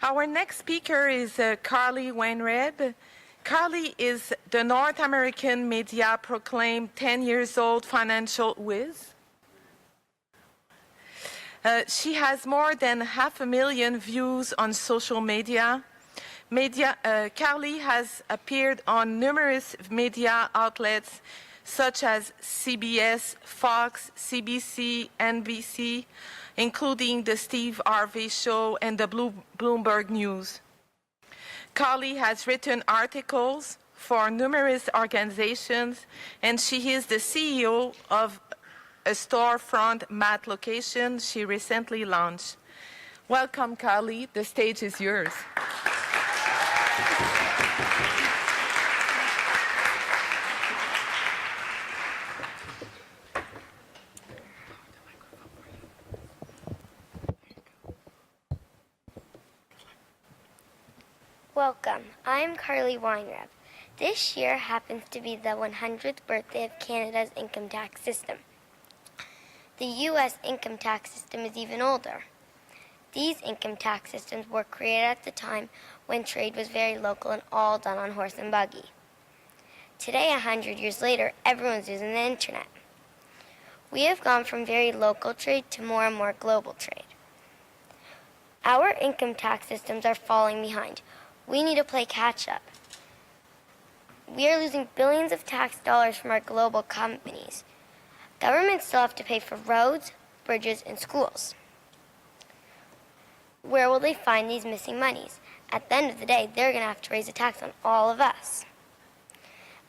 Our next speaker is Carly Weinreb. Carly is the North American media proclaimed 10 years old financial whiz. She has more than 500,000 views on social media. Carly has appeared on numerous media outlets such as CBS, Fox, CBC, NBC, including the Steve Harvey Show and the Bloomberg News. Carly has written articles for numerous organizations, and she is the CEO of a storefront mat location she recently launched. Welcome, Carly. The stage is yours. Welcome. I'm Carly Weinreb. This year happens to be the 100th birthday of Canada's income tax system. The U.S. income tax system is even older. These income tax systems were created at the time when trade was very local and all done on horse and buggy. Today, 100 years later, everyone's using the internet. We have gone from very local trade to more and more global trade. Our income tax systems are falling behind. We need to play catch-up. We are losing billions of tax dollars from our global companies. Governments still have to pay for roads, bridges, and schools. Where will they find these missing monies? At the end of the day, they're going to have to raise a tax on all of us.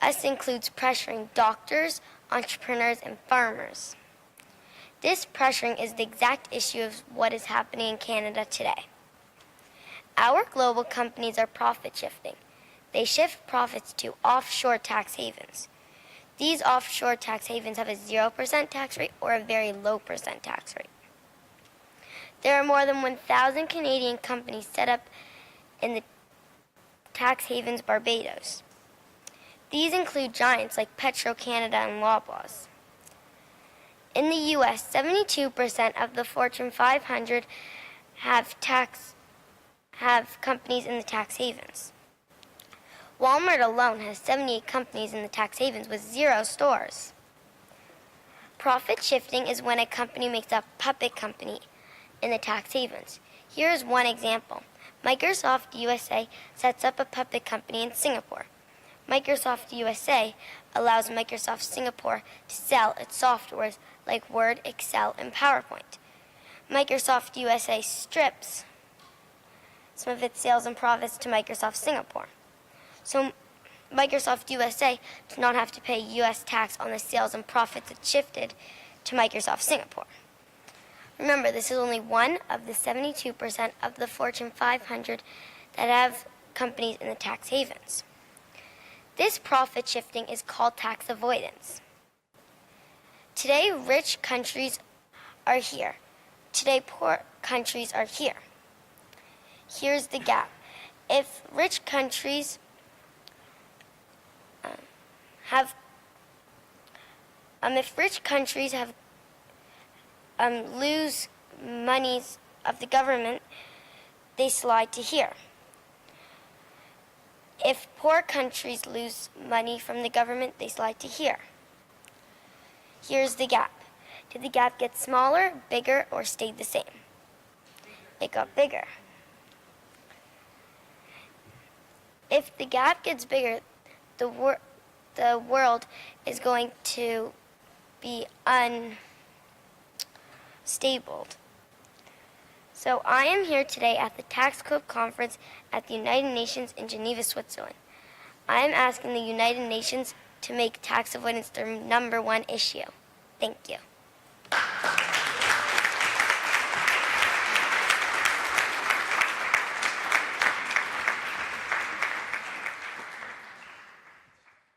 Us includes pressuring doctors, entrepreneurs, and farmers. This pressuring is the exact issue of what is happening in Canada today. Our global companies are profit shifting. They shift profits to offshore tax havens. These offshore tax havens have a 0% tax rate or a very low percent tax rate. There are more than 1,000 Canadian companies set up in the tax havens Barbados. These include giants like Petro-Canada and Loblaws. In the U.S., 72% of the Fortune 500 have companies in the tax havens. Walmart alone has 78 companies in the tax havens with 0 stores. Profit shifting is when a company makes a puppet company in the tax havens. Here is one example. Microsoft USA sets up a puppet company in Singapore. Microsoft USA allows Microsoft Singapore to sell its softwares like Word, Excel, and PowerPoint. Microsoft USA strips some of its sales and profits to Microsoft Singapore. So Microsoft USA does not have to pay U.S. tax on the sales and profits it shifted to Microsoft Singapore. Remember, this is only one of the 72% of the Fortune 500 that have companies in the tax havens. This profit shifting is called tax avoidance. Today, rich countries are here. Today, poor countries are here. Here's the gap. If rich countries lose monies of the government, they slide to here. If poor countries lose money from the government, they slide to here. Here's the gap. Did the gap get smaller, bigger, or stayed the same? It got bigger. If the gap gets bigger, the world is going to be unstable. So I am here today at the Tax Club Conference at the United Nations in Geneva, Switzerland. I am asking the United Nations to make tax avoidance their #1 issue. Thank you.